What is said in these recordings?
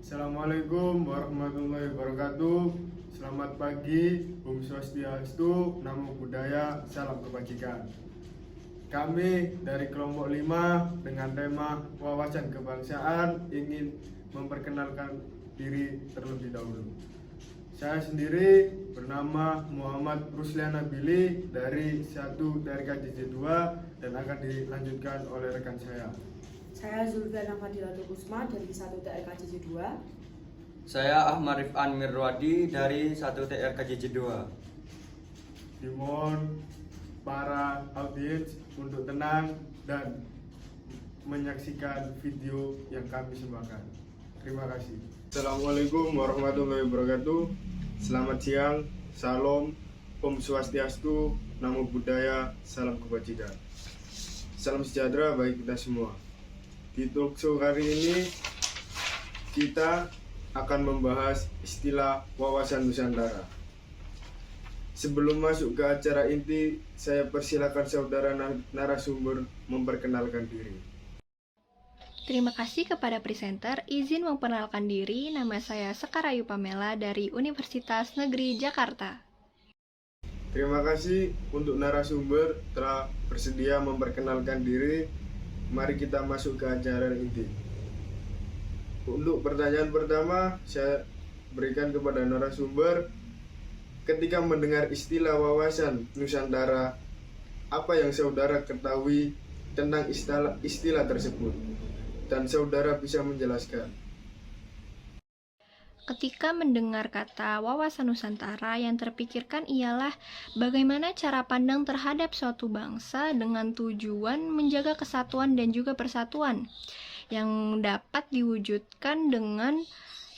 Assalamualaikum warahmatullahi wabarakatuh. Selamat pagi, Om Swastiastu, Namo Buddhaya, Salam Kebajikan. Kami dari kelompok 5 dengan tema wawasan kebangsaan ingin memperkenalkan diri terlebih dahulu. Saya sendiri bernama Muhammad Rusliana Billy dari KJJ 2 dan akan dilanjutkan oleh rekan saya. Saya Zulfiana Fadilatul Kusma dari 1 TRKJJ 2. Saya Ahmad Rifan Mirwadi dari 1 TRKJJ 2. Dimohon para audiens untuk tenang dan menyaksikan video yang kami sembahkan. Terima kasih. Assalamualaikum warahmatullahi wabarakatuh. Selamat siang, salam, Om Swastiastu, Namo Buddhaya, Salam Kebajikan. Salam sejahtera bagi kita semua. Di talk show kali ini kita akan membahas istilah wawasan Nusantara. Sebelum masuk ke acara inti, saya persilakan saudara narasumber memperkenalkan diri. Terima kasih kepada presenter. Izin memperkenalkan diri, nama saya Sekar Ayu Pamela dari Universitas Negeri Jakarta. Terima kasih untuk narasumber telah bersedia memperkenalkan diri. Mari kita masuk ke acara inti. Untuk pertanyaan pertama, saya berikan kepada narasumber. Ketika mendengar istilah wawasan Nusantara, apa yang saudara ketahui tentang istilah tersebut? Dan saudara bisa menjelaskan. Ketika mendengar kata wawasan Nusantara, yang terpikirkan ialah bagaimana cara pandang terhadap suatu bangsa dengan tujuan menjaga kesatuan dan juga persatuan yang dapat diwujudkan dengan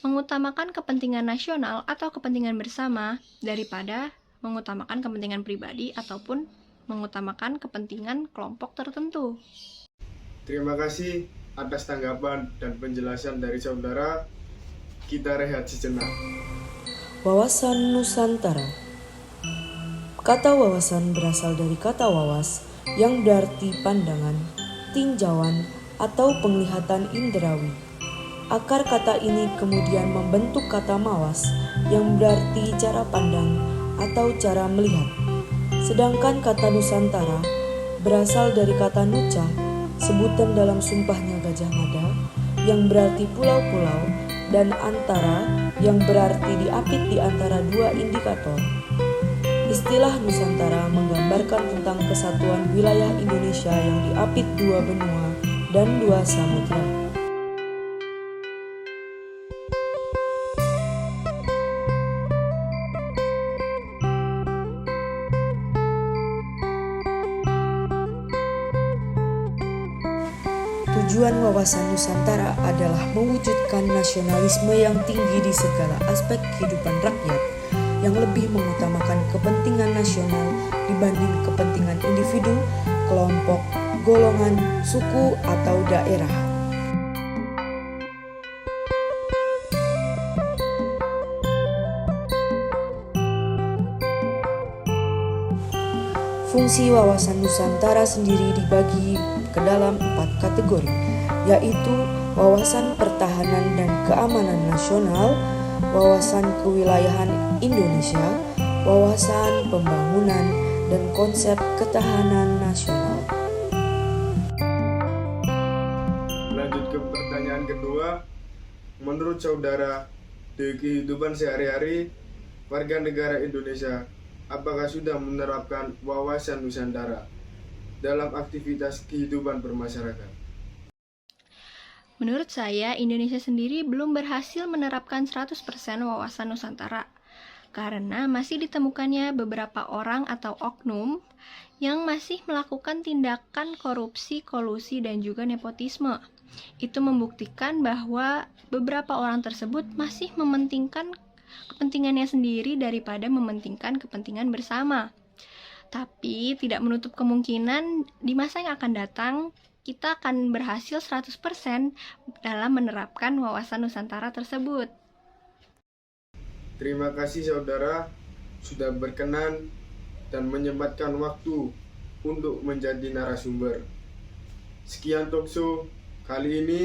mengutamakan kepentingan nasional atau kepentingan bersama daripada mengutamakan kepentingan pribadi ataupun mengutamakan kepentingan kelompok tertentu. Terima kasih atas tanggapan dan penjelasan dari saudara. Kita rehat sejenak. Wawasan Nusantara. Kata wawasan berasal dari kata wawas yang berarti pandangan, tinjauan, atau penglihatan indrawi. Akar kata ini kemudian membentuk kata mawas yang berarti cara pandang atau cara melihat. Sedangkan kata Nusantara berasal dari kata nuca, sebutan dalam sumpahnya Gajah Mada, yang berarti pulau-pulau, dan antara yang berarti diapit di antara dua indikator. Istilah Nusantara menggambarkan tentang kesatuan wilayah Indonesia yang diapit dua benua dan dua samudra. Tujuan wawasan Nusantara adalah mewujudkan nasionalisme yang tinggi di segala aspek kehidupan rakyat, yang lebih mengutamakan kepentingan nasional dibanding kepentingan individu, kelompok, golongan, suku, atau daerah. Fungsi wawasan Nusantara sendiri dibagi ke dalam 4 kategori, yaitu wawasan pertahanan dan keamanan nasional, wawasan kewilayahan Indonesia, wawasan pembangunan, dan konsep ketahanan nasional. Lanjut ke pertanyaan kedua. Menurut saudara, di kehidupan sehari-hari warga negara Indonesia, apakah sudah menerapkan wawasan Nusantara dalam aktivitas kehidupan bermasyarakat? Menurut saya, Indonesia sendiri belum berhasil menerapkan 100% wawasan Nusantara karena masih ditemukannya beberapa orang atau oknum yang masih melakukan tindakan korupsi, kolusi, dan juga nepotisme. Itu membuktikan bahwa beberapa orang tersebut masih mementingkan kepentingannya sendiri daripada mementingkan kepentingan bersama. Tapi tidak menutup kemungkinan di masa yang akan datang kita akan berhasil 100% dalam menerapkan wawasan Nusantara tersebut. Terima kasih saudara sudah berkenan dan menyempatkan waktu untuk menjadi narasumber. Sekian talkshow kali ini.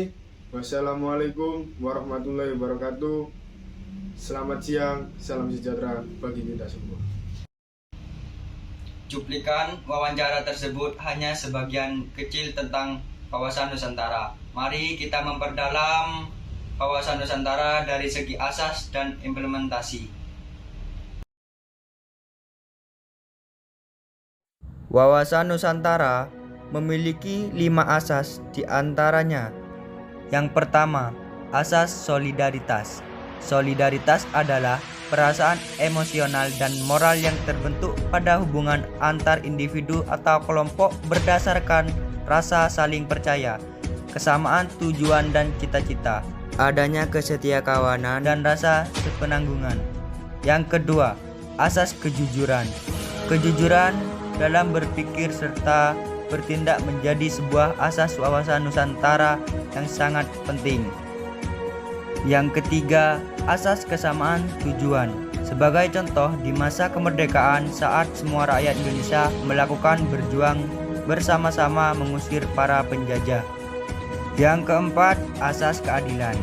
Wassalamualaikum warahmatullahi wabarakatuh. Selamat siang, salam sejahtera bagi kita semua. Cuplikan wawancara tersebut hanya sebagian kecil tentang wawasan Nusantara. Mari kita memperdalam wawasan Nusantara dari segi asas dan implementasi. Wawasan Nusantara memiliki 5 asas di antaranya. Yang pertama, asas solidaritas. Solidaritas adalah perasaan emosional dan moral yang terbentuk pada hubungan antar individu atau kelompok berdasarkan rasa saling percaya, kesamaan tujuan dan cita-cita, adanya kesetiakawanan dan rasa sepenanggungan. Yang kedua, asas kejujuran. Kejujuran dalam berpikir serta bertindak menjadi sebuah asas wawasan Nusantara yang sangat penting. Yang ketiga, asas kesamaan tujuan. Sebagai contoh, di masa kemerdekaan saat semua rakyat Indonesia melakukan berjuang bersama-sama mengusir para penjajah. Yang keempat, asas keadilan.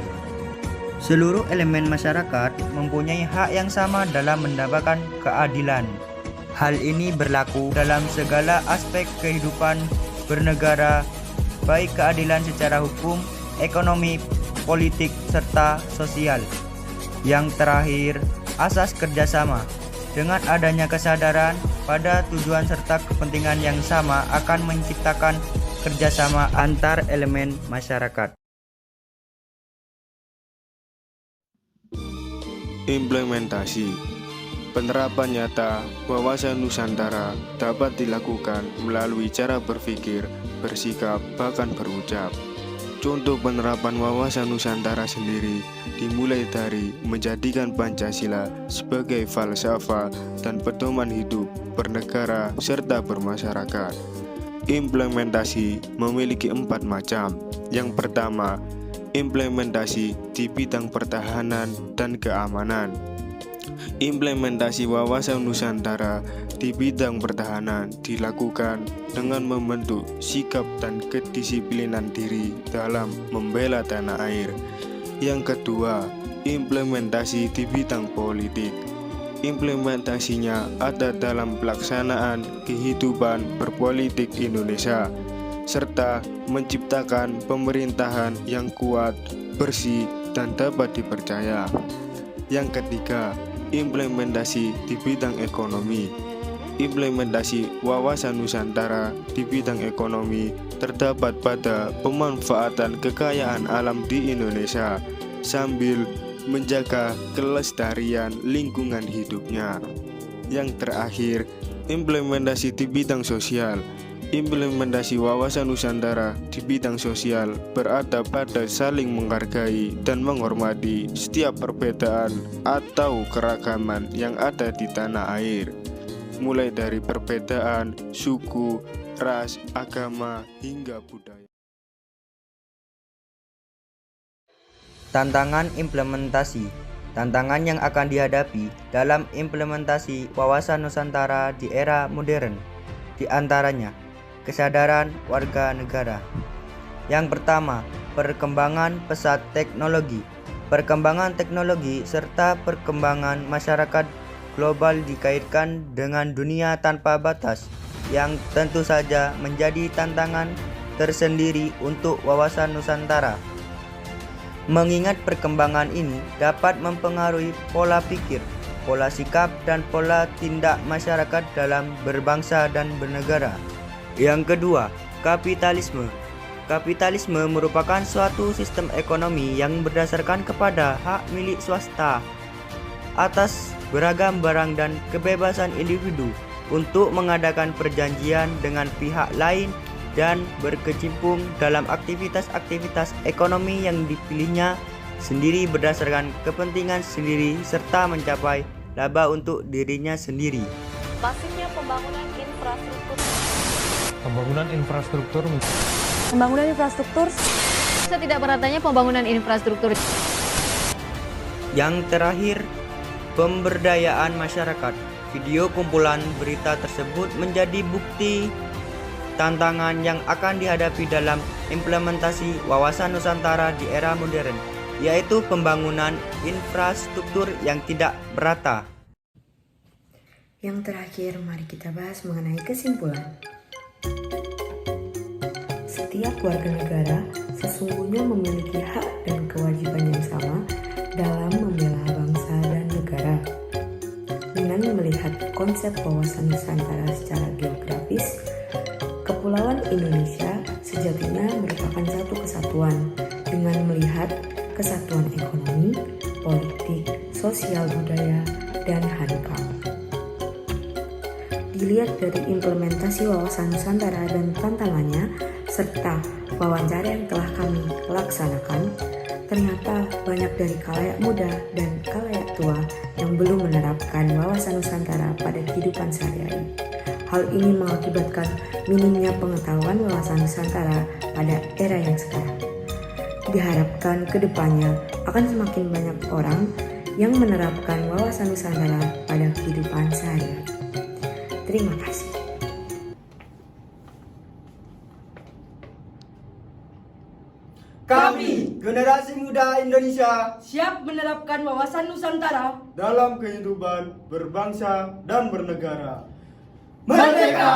Seluruh elemen masyarakat mempunyai hak yang sama dalam mendapatkan keadilan. Hal ini berlaku dalam segala aspek kehidupan bernegara, baik keadilan secara hukum, ekonomi, politik, serta sosial. Yang terakhir, asas kerjasama. Dengan adanya kesadaran pada tujuan serta kepentingan yang sama akan menciptakan kerjasama antar elemen masyarakat. Implementasi. Penerapan nyata wawasan Nusantara dapat dilakukan melalui cara berpikir, bersikap, bahkan berucap. Contoh penerapan wawasan Nusantara sendiri dimulai dari menjadikan Pancasila sebagai falsafah dan pedoman hidup bernegara serta bermasyarakat. Implementasi memiliki 4 macam. Yang pertama, implementasi di bidang pertahanan dan keamanan. Implementasi wawasan Nusantara di bidang pertahanan dilakukan dengan membentuk sikap dan kedisiplinan diri dalam membela tanah air. Yang kedua, implementasi di bidang politik. Implementasinya ada dalam pelaksanaan kehidupan berpolitik Indonesia, serta menciptakan pemerintahan yang kuat, bersih, dan dapat dipercaya. Yang ketiga, implementasi di bidang ekonomi. Implementasi wawasan Nusantara di bidang ekonomi terdapat pada pemanfaatan kekayaan alam di Indonesia sambil menjaga kelestarian lingkungan hidupnya. Yang terakhir, implementasi di bidang sosial. Implementasi wawasan Nusantara di bidang sosial berada pada saling menghargai dan menghormati setiap perbedaan atau keragaman yang ada di tanah air, mulai dari perbedaan suku, ras, agama, hingga budaya. Tantangan implementasi. Tantangan yang akan dihadapi dalam implementasi wawasan Nusantara di era modern, di antaranya kesadaran warga negara. Yang pertama, perkembangan pesat teknologi. Perkembangan teknologi serta perkembangan masyarakat global dikaitkan dengan dunia tanpa batas, yang tentu saja menjadi tantangan tersendiri untuk wawasan Nusantara. Mengingat perkembangan ini dapat mempengaruhi pola pikir, pola sikap, dan pola tindak masyarakat dalam berbangsa dan bernegara. Yang kedua, kapitalisme. Kapitalisme merupakan suatu sistem ekonomi yang berdasarkan kepada hak milik swasta atas beragam barang dan kebebasan individu untuk mengadakan perjanjian dengan pihak lain dan berkecimpung dalam aktivitas-aktivitas ekonomi yang dipilihnya sendiri berdasarkan kepentingan sendiri serta mencapai laba untuk dirinya sendiri. Masifnya pembangunan infrastruktur. Pembangunan infrastruktur. Setidak meratanya pembangunan infrastruktur. Yang terakhir, pemberdayaan masyarakat. Video kumpulan berita tersebut menjadi bukti tantangan yang akan dihadapi dalam implementasi wawasan Nusantara di era modern, yaitu pembangunan infrastruktur yang tidak merata. Yang terakhir, mari kita bahas mengenai kesimpulan. Setiap warga negara sesungguhnya memiliki hak dan kewajiban yang sama dalam membela bangsa dan negara. Dengan melihat konsep wawasan Nusantara secara geografis, Kepulauan Indonesia sejatinya merupakan satu kesatuan dengan melihat kesatuan ekonomi, politik, sosial budaya, dan hankam. Dilihat dari implementasi wawasan Nusantara dan tantangannya, serta wawancara yang telah kami laksanakan, ternyata banyak dari khalayak muda dan khalayak tua yang belum menerapkan wawasan Nusantara pada kehidupan sehari-hari. Hal ini mengakibatkan minimnya pengetahuan wawasan Nusantara pada era yang sekarang. Diharapkan kedepannya akan semakin banyak orang yang menerapkan wawasan Nusantara pada kehidupan sehari-hari. Terima kasih. Kami, generasi muda Indonesia, Siap menerapkan wawasan Nusantara. dalam kehidupan berbangsa dan bernegara. merdeka!